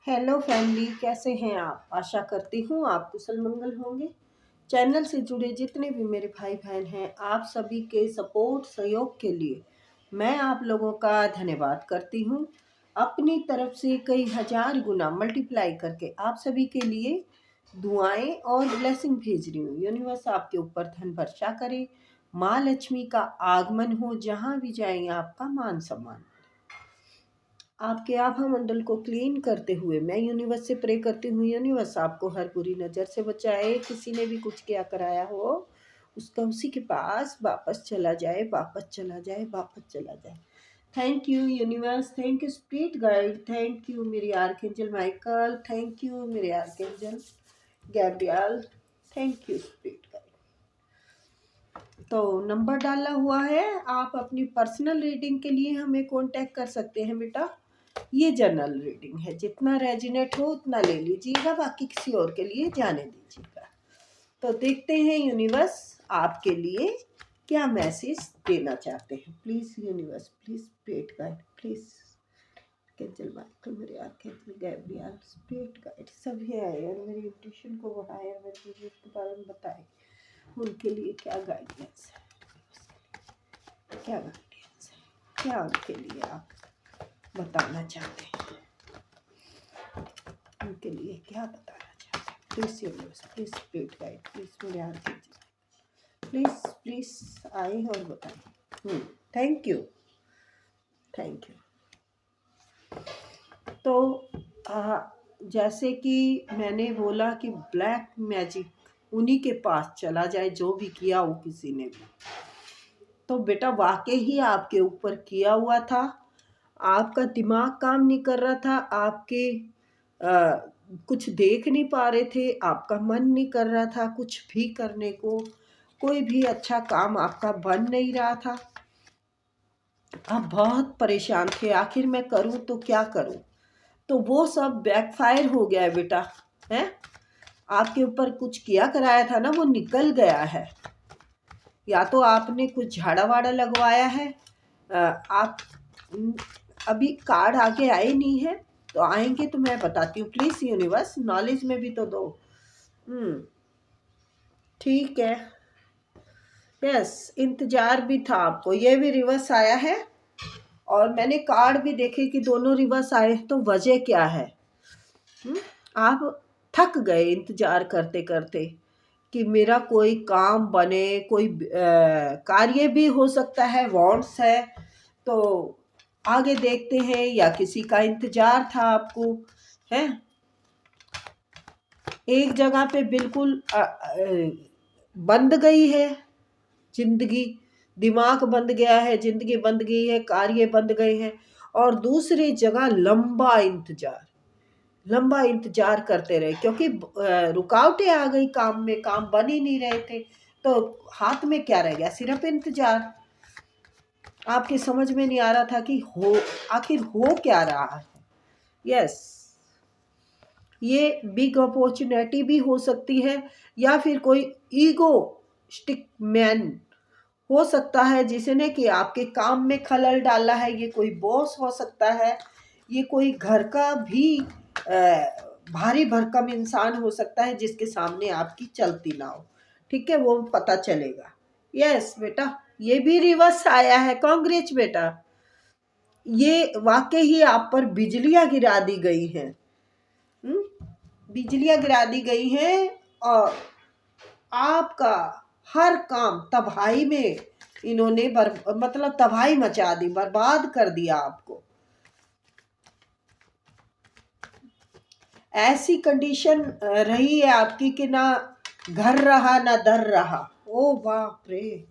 Hello family, कैसे हैं आप? आशा करती हूँ आप कुशल मंगल होंगे। चैनल से जुड़े जितने भी मेरे भाई बहन हैं, आप सभी के सपोर्ट सहयोग के लिए मैं आप लोगों का धन्यवाद करती हूँ। अपनी तरफ से कई हजार गुना मल्टीप्लाई करके आप सभी के लिए दुआएं और ब्लेसिंग भेज रही हूँ। यूनिवर्स आपके ऊपर धन वर्षा करे, माँ लक्ष्मी का आगमन हो, जहाँ भी जाएं आपका मान सम्मान। आपके आभा मंडल को क्लीन करते हुए मैं यूनिवर्स से प्रे करती हूँ, यूनिवर्स आपको हर बुरी नज़र से बचाए। किसी ने भी कुछ किया कराया हो, उसका उसी के पास वापस चला जाए, वापस चला जाए, वापस चला जाए। Thank you universe, thank you spirit guide, thank you मेरी आर्कएंजल माइकल, थैंक यू मेरे archangel Gabriel, thank you spirit guide. तो नंबर डाला हुआ है, आप अपनी पर्सनल रीडिंग के लिए हमें कांटेक्ट कर सकते हैं बेटा। ये जनरल रीडिंग है, जितना रेजिनेट हो उतना ले लीजिएगा, बाकी किसी और के लिए जाने दीजिएगा। तो देखते हैं यूनिवर्स आपके लिए क्या मैसेज देना चाहते हैं। Please universe, please spirit guide, please archangel Michael, मेरे आर्कएंजल गैब्रियल, स्पिरिट गाइड सभी आए और मेरी इंट्यूशन को बढ़ाए, मेरे बिजनेस के बारे में बताए, उनके लिए क्या गाइडेंस है, क्या गाइडेंस है, क्या उनके लिए आप बताना चाहते हैं, उनके लिए क्या बताना चाहते हैं। Please universe, please spirit guide, please मेरे आर्कएंजल, प्लीज प्लीज आए और बताएं। Thank you, thank you. तो जैसे कि मैंने बोला कि ब्लैक मैजिक उन्हीं के पास चला जाए जो भी किया हो किसी ने भी। तो बेटा वाकई ही आपके ऊपर किया हुआ था, आपका दिमाग काम नहीं कर रहा था, आपके कुछ देख नहीं पा रहे थे, आपका मन नहीं कर रहा था कुछ भी करने को, कोई भी अच्छा काम आपका बन नहीं रहा था, आप बहुत परेशान थे, आखिर मैं करूं तो क्या करूं। तो वो सब बैकफायर हो गया है बेटा, है आपके ऊपर कुछ किया कराया था ना, वो निकल गया है। या तो आपने कुछ झाड़ा वाड़ा लगवाया है, आप अभी कार्ड आगे आए नहीं है, तो आएंगे तो मैं बताती हूँ। प्लीज यूनिवर्स नॉलेज में भी तो दो। ठीक है, यस इंतजार भी था आपको, ये भी रिवर्स आया है और मैंने कार्ड भी देखे कि दोनों रिवर्स आए, तो वजह क्या है? आप थक गए इंतजार करते करते कि मेरा कोई काम बने, कोई कार्य भी हो सकता है, वांट्स है, तो आगे देखते हैं, या किसी का इंतजार था आपको, है एक जगह पे बिल्कुल बंद गई है जिंदगी, दिमाग बंद गया है, जिंदगी बंद गई है, कार्य बंद गए हैं, और दूसरी जगह लंबा इंतजार करते रहे, क्योंकि रुकावटें आ गई काम में, काम बन ही नहीं रहे थे, तो हाथ में क्या रह गया, सिर्फ इंतजार। आपके समझ में नहीं आ रहा था कि हो आखिर हो क्या रहा है। यस, ये बिग अपॉर्चुनिटी भी हो सकती है, या फिर कोई ईगो स्टिक मैन हो सकता है जिसने कि आपके काम में खलल डाला है। ये कोई बॉस हो सकता है, ये कोई घर का भी भारी भरकम इंसान हो सकता है जिसके सामने आपकी चलती ना हो, ठीक है, वो पता चलेगा। यस बेटा, ये भी रिवर्स आया है, कांग्रेच बेटा, ये वाकई ही आप पर बिजलियां गिरा दी गई हैं। बिजलियां गिरा दी गई हैं और आपका हर काम तबाही में इन्होंने मतलब तबाही मचा दी, बर्बाद कर दिया आपको। ऐसी कंडीशन रही है आपकी कि ना घर रहा ना दर रहा। ओ बाप रे,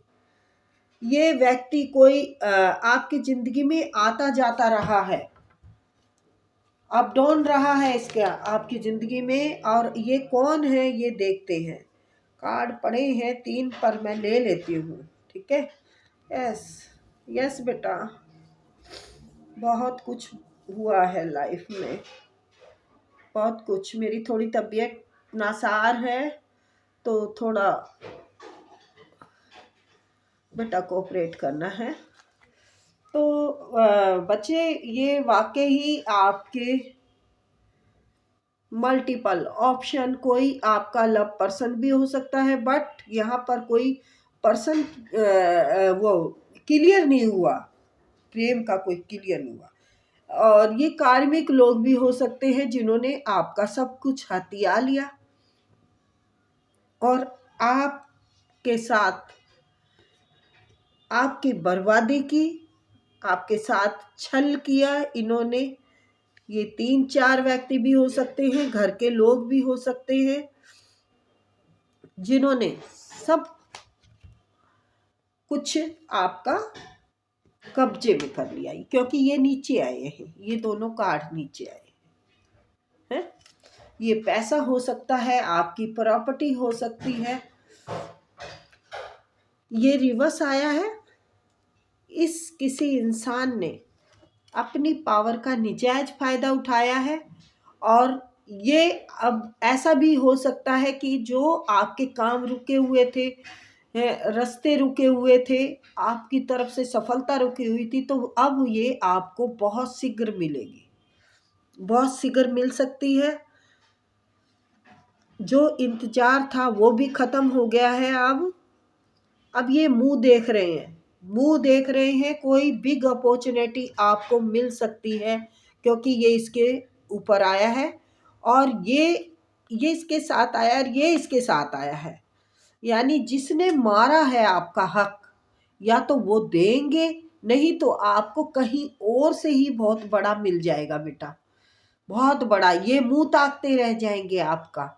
ये व्यक्ति कोई आपकी जिंदगी में आता जाता रहा है, अप डाउन रहा है इसका आपकी जिंदगी में। और ये कौन है ये देखते हैं, कार्ड पड़े हैं 3 पर, मैं ले लेती हूँ, ठीक है। यस यस बेटा, बहुत कुछ हुआ है लाइफ में, बहुत कुछ। मेरी थोड़ी तबीयत नासार है, तो थोड़ा बेटा कोऑपरेट करना है। तो बच्चे, ये वाकई ही आपके मल्टीपल ऑप्शन, कोई आपका लव पर्सन भी हो सकता है, बट यहाँ पर कोई पर्सन वो क्लियर नहीं हुआ, प्रेम का कोई क्लियर नहीं हुआ। और ये कार्मिक लोग भी हो सकते हैं जिन्होंने आपका सब कुछ हथिया लिया और आपके साथ आपकी बर्बादी की, आपके साथ छल किया इन्होंने। ये 3-4 व्यक्ति भी हो सकते हैं, घर के लोग भी हो सकते हैं, जिन्होंने सब कुछ आपका कब्जे में कर लिया, क्योंकि ये नीचे आए हैं, ये दोनों कार्ड नीचे आए हैं। ये पैसा हो सकता है, आपकी प्रॉपर्टी हो सकती है। ये रिवर्स आया है, इस किसी इंसान ने अपनी पावर का निजायज फायदा उठाया है। और ये अब ऐसा भी हो सकता है कि जो आपके काम रुके हुए थे, रास्ते रुके हुए थे, आपकी तरफ से सफलता रुकी हुई थी, तो अब ये आपको बहुत शीघ्र मिलेगी, बहुत शीघ्र मिल सकती है। जो इंतजार था वो भी खत्म हो गया है। अब ये मुंह देख रहे हैं, मुंह देख रहे हैं, कोई बिग अपॉर्चुनिटी आपको मिल सकती है, क्योंकि ये इसके ऊपर आया है और ये इसके साथ आया और ये इसके साथ आया है। यानी जिसने मारा है आपका हक, या तो वो देंगे, नहीं तो आपको कहीं और से ही बहुत बड़ा मिल जाएगा बेटा, बहुत बड़ा। ये मुंह ताकते रह जाएंगे आपका,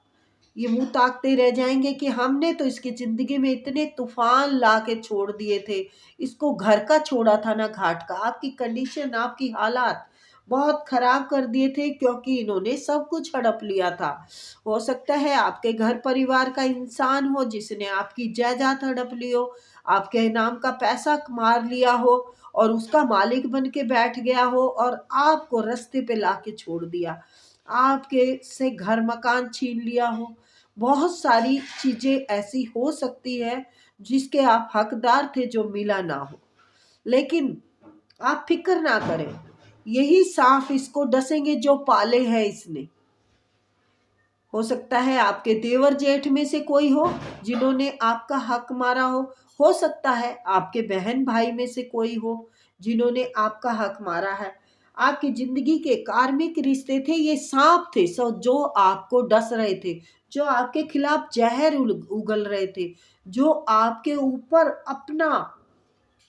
ये मुंह ताकते रह जाएंगे कि हमने तो इसकी जिंदगी में इतने तूफान ला के छोड़ दिए थे, इसको घर का छोड़ा था ना घाट का। आपकी कंडीशन, आपकी हालात बहुत खराब कर दिए थे, क्योंकि इन्होंने सब कुछ हड़प लिया था। हो सकता है आपके घर परिवार का इंसान हो जिसने आपकी जायदाद हड़प ली हो, आपके नाम का पैसा मार लिया हो और उसका मालिक बन के बैठ गया हो और आपको रास्ते पे ला के छोड़ दिया, आपके से घर मकान छीन लिया हो। बहुत सारी चीजें ऐसी हो सकती है जिसके आप हकदार थे, जो मिला ना हो। लेकिन आप फिक्र ना करें, यही सांप इसको डसेंगे जो पाले हैं इसने। हो सकता है आपके देवर जेठ में से कोई हो जिन्होंने आपका हक मारा हो सकता है आपके बहन भाई में से कोई हो जिन्होंने आपका हक मारा है। आपकी जिंदगी के कार्मिक रिश्ते थे, ये सांप थे जो आपको डस रहे थे, जो आपके खिलाफ जहर उगल रहे थे, जो आपके ऊपर अपना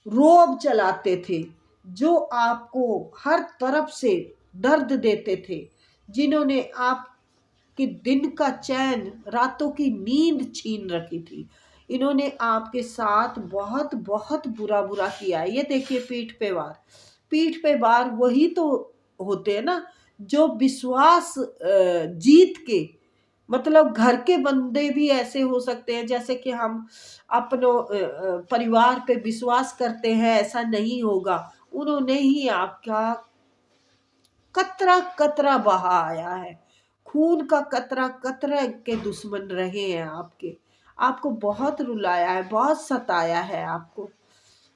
रोब चलाते थे, जो आपको हर तरफ से दर्द देते थे, जिन्होंने आप कि दिन का चैन, रातों की नींद छीन रखी थी। इन्होंने आपके साथ बहुत बहुत बुरा बुरा किया है। ये देखिए पीठ पे वार, पीठ पे वार वही तो होते हैं ना जो विश्वास जीत के, मतलब घर के बंदे भी ऐसे हो सकते हैं जैसे कि हम अपनों परिवार पे विश्वास करते हैं, ऐसा नहीं होगा। उन्होंने ही आपका कतरा कतरा बहाया है, खून का कतरा कतरा के दुश्मन रहे हैं आपके, आपको बहुत रुलाया है, बहुत सताया है आपको,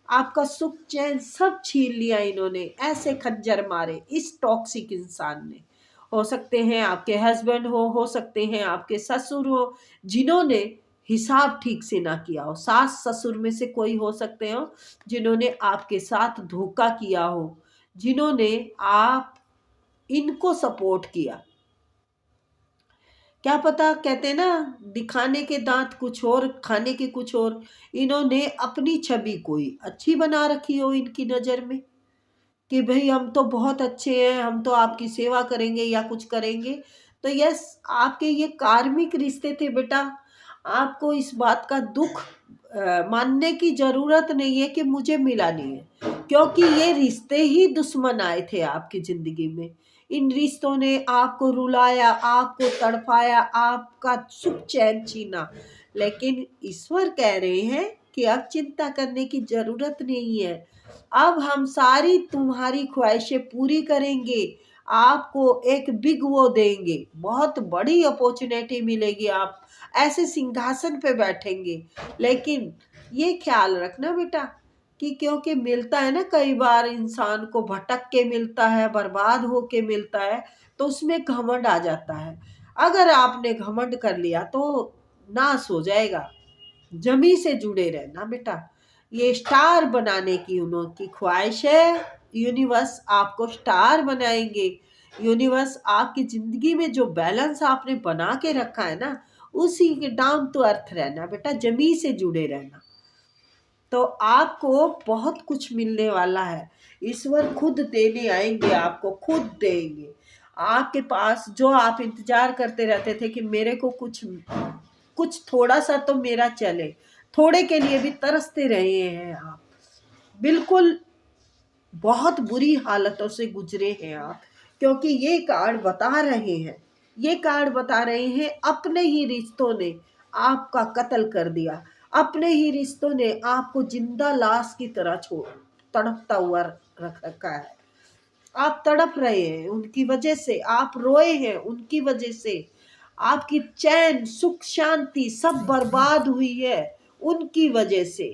आपका सुख चैन सब छीन लिया इन्होंने। ऐसे खंजर मारे इस टॉक्सिक इंसान ने। हो सकते हैं आपके हस्बैंड हो सकते हैं आपके ससुर हो, जिन्होंने हिसाब ठीक से ना किया हो। सास ससुर में से कोई हो सकते हो जिन्होंने आपके साथ धोखा किया हो, जिन्होंने आप इनको सपोर्ट किया। क्या पता, कहते हैं ना दिखाने के दांत कुछ और खाने के कुछ और। इन्होंने अपनी छवि कोई अच्छी बना रखी हो इनकी नज़र में कि भाई हम तो बहुत अच्छे हैं, हम तो आपकी सेवा करेंगे या कुछ करेंगे। तो यस, आपके ये कार्मिक रिश्ते थे बेटा। आपको इस बात का दुख मानने की ज़रूरत नहीं है कि मुझे मिला नहीं है, क्योंकि ये रिश्ते ही दुश्मन आए थे आपकी ज़िंदगी में। इन रिश्तों ने आपको रुलाया, आपको तड़पाया, आपका सुख चैन छीना। लेकिन ईश्वर कह रहे हैं कि अब चिंता करने की ज़रूरत नहीं है, अब हम सारी तुम्हारी ख्वाहिशें पूरी करेंगे, आपको एक बिग वो देंगे, बहुत बड़ी अपॉर्चुनिटी मिलेगी, आप ऐसे सिंहासन पे बैठेंगे। लेकिन ये ख्याल रखना बेटा कि क्योंकि मिलता है ना, कई बार इंसान को भटक के मिलता है, बर्बाद हो के मिलता है, तो उसमें घमंड आ जाता है। अगर आपने घमंड कर लिया तो नाश हो जाएगा। जमी से जुड़े रहना बेटा। ये स्टार बनाने की उनकी ख्वाहिश है। यूनिवर्स आपको स्टार बनाएंगे। यूनिवर्स आपकी जिंदगी में जो बैलेंस आपने बना के रखा है ना, उसी के डाउन टू अर्थ रहना बेटा, जमी से जुड़े रहना। तो आपको बहुत कुछ मिलने वाला है। ईश्वर खुद देने आएंगे, आपको खुद देंगे। आपके पास जो आप इंतजार करते रहते थे कि मेरे को कुछ कुछ थोड़ा सा तो मेरा चले, थोड़े के लिए भी तरसते रहे हैं आप। बिल्कुल बहुत बुरी हालतों से गुजरे हैं आप, क्योंकि ये कार्ड बता रहे हैं, ये कार्ड बता रहे हैं अपने ही रिश्तों ने आपका कत्ल कर दिया। अपने ही रिश्तों ने आपको जिंदा लाश की तरह छोड़ तड़पता हुआ रख रखा है। आप तड़प रहे हैं उनकी वजह से, आप रोए हैं उनकी वजह से। आपकी चैन सुख शांति सब बर्बाद हुई है उनकी वजह से।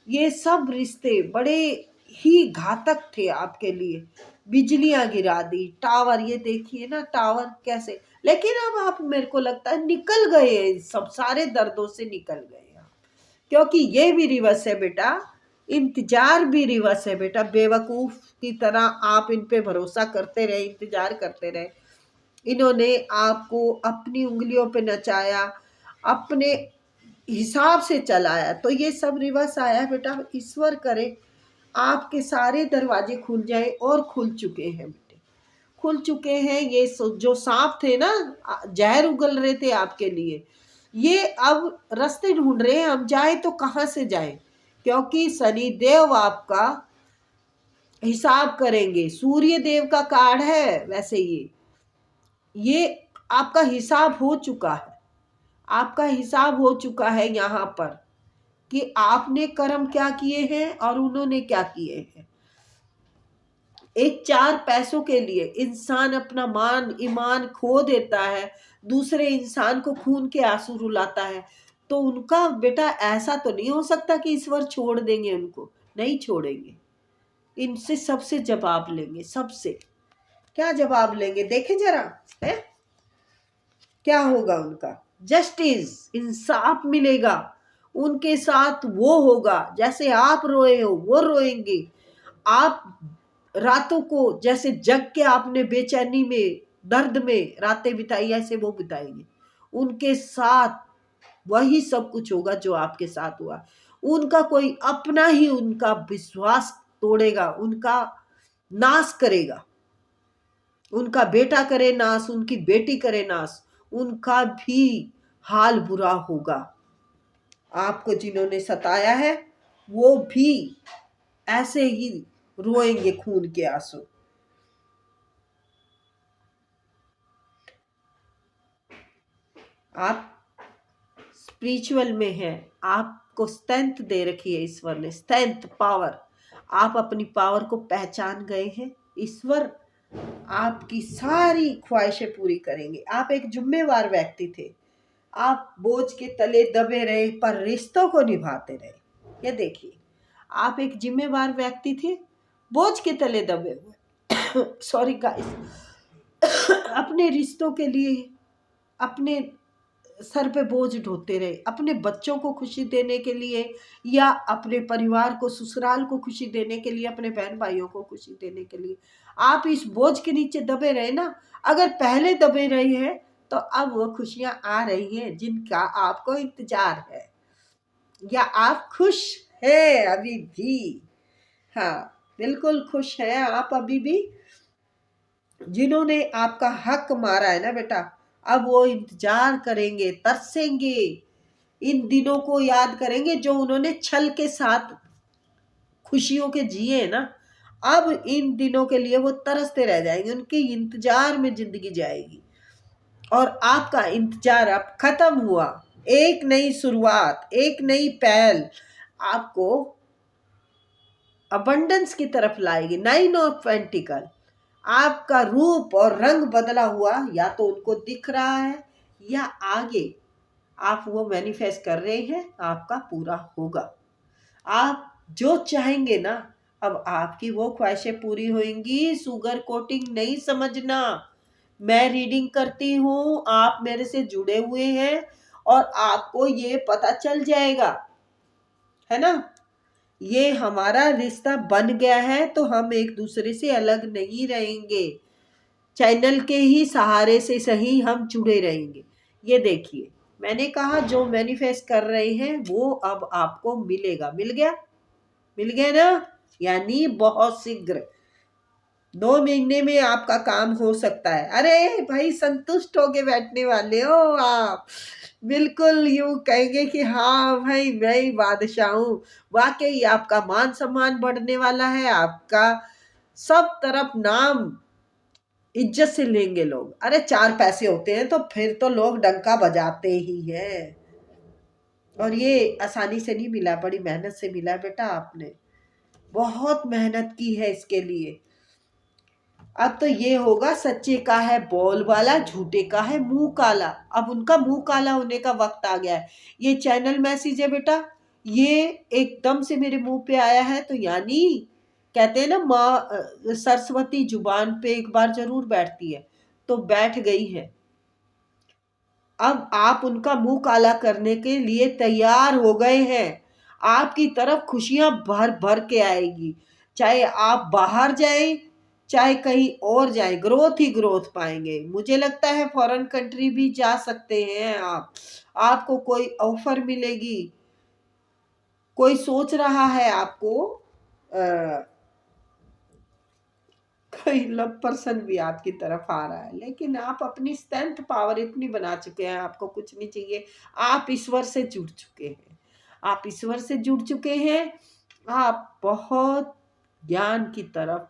ये सब रिश्ते बड़े ही घातक थे आपके लिए। बिजलियां गिरा दी, टावर, ये देखिए ना टावर कैसे। लेकिन अब आप, मेरे को लगता है निकल गए, सब सारे दर्दों से निकल गए आप। क्योंकि ये भी रिवर्स है बेटा, इंतजार भी रिवर्स है बेटा। बेवकूफ की तरह आप इन पे भरोसा करते रहे, इंतजार करते रहे। इन्होंने आपको अपनी उंगलियों पे नचाया, अपने हिसाब से चलाया, तो ये सब रिवर्स आया बेटा। ईश्वर करे आपके सारे दरवाजे खुल जाए, और खुल चुके हैं बेटे, खुल चुके हैं। ये जो सांप थे ना, जहर उगल रहे थे आपके लिए, ये अब रास्ते ढूंढ रहे हैं हम जाए तो कहाँ से जाए। क्योंकि शनि देव आपका हिसाब करेंगे। सूर्य देव का कार्ड है वैसे ये आपका हिसाब हो चुका है। आपका हिसाब हो चुका है यहाँ पर, कि आपने कर्म क्या किए हैं और उन्होंने क्या किए हैं। एक चार पैसों के लिए इंसान अपना मान ईमान खो देता है, दूसरे इंसान को खून के आंसू रुलाता है। तो उनका बेटा ऐसा तो नहीं हो सकता कि ईश्वर छोड़ देंगे, उनको नहीं छोड़ेंगे। इनसे सबसे जवाब लेंगे, सबसे क्या जवाब लेंगे देखें जरा, है क्या होगा उनका। जस्टिस, इंसाफ मिलेगा उनके साथ। वो होगा जैसे आप रोए हो वो रोएंगे। आप रातों को जैसे जग के आपने बेचैनी में, दर्द में रातें बिताई, ऐसे वो बिताएंगे। उनके साथ वही सब कुछ होगा जो आपके साथ हुआ। उनका कोई अपना ही उनका विश्वास तोड़ेगा, उनका नाश करेगा। उनका बेटा करे नाश, उनकी बेटी करे नाश, उनका भी हाल बुरा होगा। आपको जिन्होंने सताया है वो भी ऐसे ही रोएंगे खून के आंसू। आप स्पिरिचुअल में हैं, आपको स्ट्रेंथ दे रखी है ईश्वर ने, स्ट्रेंथ, पावर। आप अपनी पावर को पहचान गए हैं। ईश्वर आपकी सारी ख्वाहिशें पूरी करेंगे। आप एक जिम्मेवार व्यक्ति थे, आप बोझ के तले दबे रहे पर रिश्तों को निभाते रहे। ये देखिए, आप एक जिम्मेवार व्यक्ति थे, बोझ के तले दबे हुए सॉरी गाइस अपने रिश्तों के लिए अपने सर पे बोझ ढोते रहे, अपने बच्चों को खुशी देने के लिए, या अपने परिवार को, ससुराल को खुशी देने के लिए, अपने बहन भाइयों को खुशी देने के लिए। आप इस बोझ के नीचे दबे रहे ना। अगर पहले दबे रहे हैं तो अब वो खुशियां आ रही हैं जिनका आपको इंतजार है। या आप खुश हैं अभी भी? हाँ, बिल्कुल खुश हैं आप अभी भी। जिन्होंने आपका हक मारा है ना बेटा, अब वो इंतजार करेंगे, तरसेंगे, इन दिनों को याद करेंगे जो उन्होंने छल के साथ खुशियों के जिए ना। अब इन दिनों के लिए वो तरसते रह जाएंगे, उनके इंतजार में जिंदगी जाएगी। और आपका इंतजार अब खत्म हुआ। एक नई शुरुआत, एक नई पहल आपको अबंडेंस की तरफ लाएगी। 9 ऑफ पेंटिकल, आपका रूप और रंग बदला हुआ या तो उनको दिख रहा है, या आगे आप वो मैनिफेस्ट कर रहे हैं, आपका पूरा होगा। आप जो चाहेंगे ना, अब आपकी वो ख्वाहिशें पूरी होंगी। शुगर कोटिंग नहीं समझना। मैं रीडिंग करती हूँ, आप मेरे से जुड़े हुए हैं और आपको ये पता चल जाएगा, है ना। ये हमारा रिश्ता बन गया है तो हम एक दूसरे से अलग नहीं रहेंगे। चैनल के ही सहारे से सही हम जुड़े रहेंगे। ये देखिए, मैंने कहा जो मैनिफेस्ट कर रहे हैं वो अब आपको मिलेगा। मिल गया, मिल गया ना। यानी बहुत शीघ्र 2 महीने में आपका काम हो सकता है। अरे भाई, संतुष्ट होके बैठने वाले हो आप। बिल्कुल यूं कहेंगे कि हाँ भाई, मैं ही बादशाह हूँ। वाकई आपका मान सम्मान बढ़ने वाला है। आपका सब तरफ नाम इज्जत से लेंगे लोग। अरे 4 पैसे होते हैं तो फिर तो लोग डंका बजाते ही हैं। और ये आसानी से नहीं मिला, बड़ी मेहनत से मिला बेटा। आपने बहुत मेहनत की है इसके लिए। अब तो ये होगा, सच्चे का है बोल वाला, झूठे का है मुंह काला। अब उनका मुंह काला होने का वक्त आ गया है। ये चैनल मैसेज है बेटा, ये एकदम से मेरे मुंह पे आया है तो यानी कहते हैं ना, माँ सरस्वती जुबान पे एक बार जरूर बैठती है, तो बैठ गई है। अब आप उनका मुंह काला करने के लिए तैयार हो गए हैं। आपकी तरफ खुशियां भर भर के आएगी। चाहे आप बाहर जाएं, चाहे कहीं और जाएं, ग्रोथ ही ग्रोथ पाएंगे। मुझे लगता है फॉरेन कंट्री भी जा सकते हैं आप। आपको कोई ऑफर मिलेगी। कोई सोच रहा है आपको, कोई लव पर्सन भी आपकी तरफ आ रहा है, लेकिन आप अपनी स्ट्रेंथ पावर इतनी बना चुके हैं, आपको कुछ नहीं चाहिए। आप ईश्वर से जुड़ चुके हैं। आप ईश्वर से जुड़ चुके हैं। आप बहुत ज्ञान की तरफ,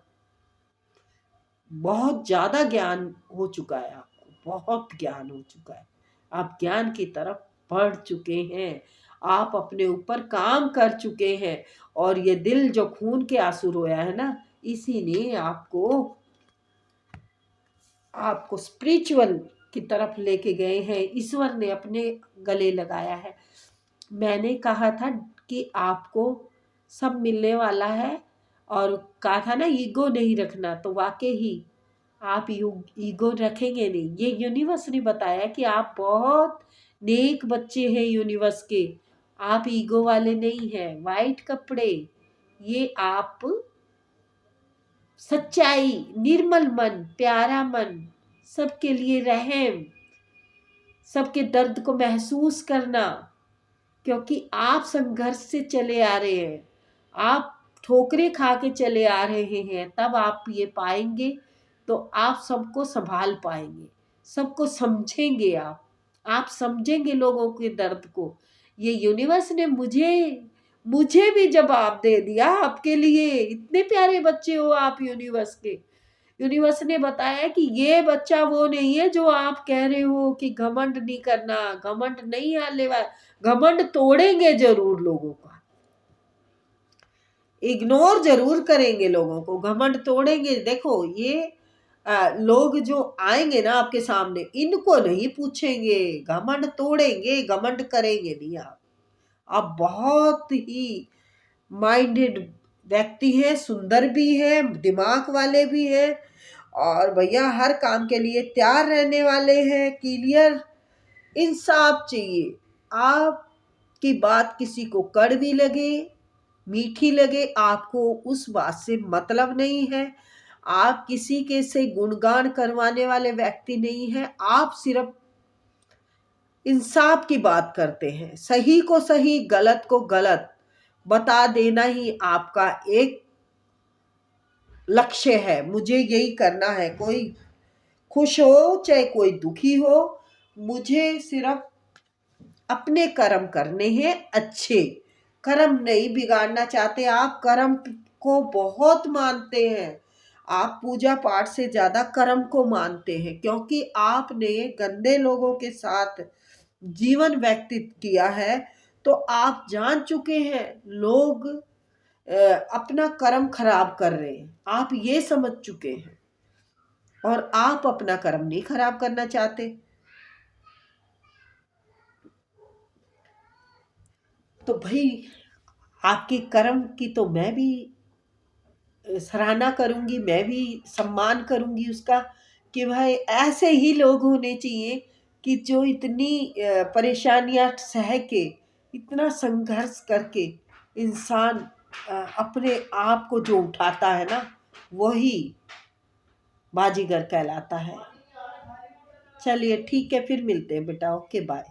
बहुत ज्यादा ज्ञान हो चुका है आपको, बहुत ज्ञान हो चुका है। आप ज्ञान की तरफ बढ़ चुके हैं। आप अपने ऊपर काम कर चुके हैं। और ये दिल जो खून के आंसू रोया है ना, इसी ने आपको आपको स्पिरिचुअल की तरफ लेके गए हैं। ईश्वर ने अपने गले लगाया है। मैंने कहा था कि आपको सब मिलने वाला है, और कहा था ना ईगो नहीं रखना, तो वाकई ही आप ईगो रखेंगे नहीं। ये यूनिवर्स ने बताया कि आप बहुत नेक बच्चे हैं यूनिवर्स के। आप ईगो वाले नहीं हैं। वाइट कपड़े, ये आप सच्चाई, निर्मल मन, प्यारा मन, सबके लिए रहम, सबके दर्द को महसूस करना। क्योंकि आप संघर्ष से चले आ रहे हैं, आप ठोकरें खा के चले आ रहे हैं, तब आप ये पाएंगे तो आप सबको संभाल पाएंगे, सबको समझेंगे। आप समझेंगे लोगों के दर्द को। ये यूनिवर्स ने मुझे मुझे भी जवाब दे दिया आपके लिए। इतने प्यारे बच्चे हो आप यूनिवर्स के। यूनिवर्स ने बताया कि ये बच्चा वो नहीं है जो आप कह रहे हो कि घमंड नहीं करना। घमंड नहीं आने वाला, घमंड तोड़ेंगे जरूर लोगों का, इग्नोर जरूर करेंगे लोगों को, घमंड तोड़ेंगे। देखो ये लोग जो आएंगे ना आपके सामने, इनको नहीं पूछेंगे, घमंड तोड़ेंगे, घमंड करेंगे नहीं आप बहुत ही माइंडेड व्यक्ति है, सुंदर भी है, दिमाग वाले भी है, और भैया हर काम के लिए तैयार रहने वाले हैं। क्लियर इंसाफ चाहिए। आपकी बात किसी को कड़वी लगे, मीठी लगे, आपको उस बात से मतलब नहीं है। आप किसी के से गुणगान करवाने वाले व्यक्ति नहीं हैं। आप सिर्फ इंसाफ की बात करते हैं। सही को सही, गलत को गलत बता देना ही आपका एक लक्ष्य है। मुझे यही करना है, कोई खुश हो चाहे कोई दुखी हो, मुझे सिर्फ अपने कर्म करने हैं, अच्छे कर्म नहीं बिगाड़ना चाहते। आप कर्म को बहुत मानते हैं। आप पूजा पाठ से ज्यादा कर्म को मानते हैं, क्योंकि आपने गंदे लोगों के साथ जीवन व्यतीत किया है। तो आप जान चुके हैं लोग अपना कर्म खराब कर रहे हैं, आप ये समझ चुके हैं, और आप अपना कर्म नहीं खराब करना चाहते। तो भाई आपके कर्म की तो मैं भी सराहना करूंगी, मैं भी सम्मान करूंगी उसका, कि भाई ऐसे ही लोग होने चाहिए कि जो इतनी परेशानियां सह के, इतना संघर्ष करके इंसान अपने आप को जो उठाता है ना, वही बाजीगर कहलाता है। चलिए ठीक है, फिर मिलते हैं बेटा, ओके बाय।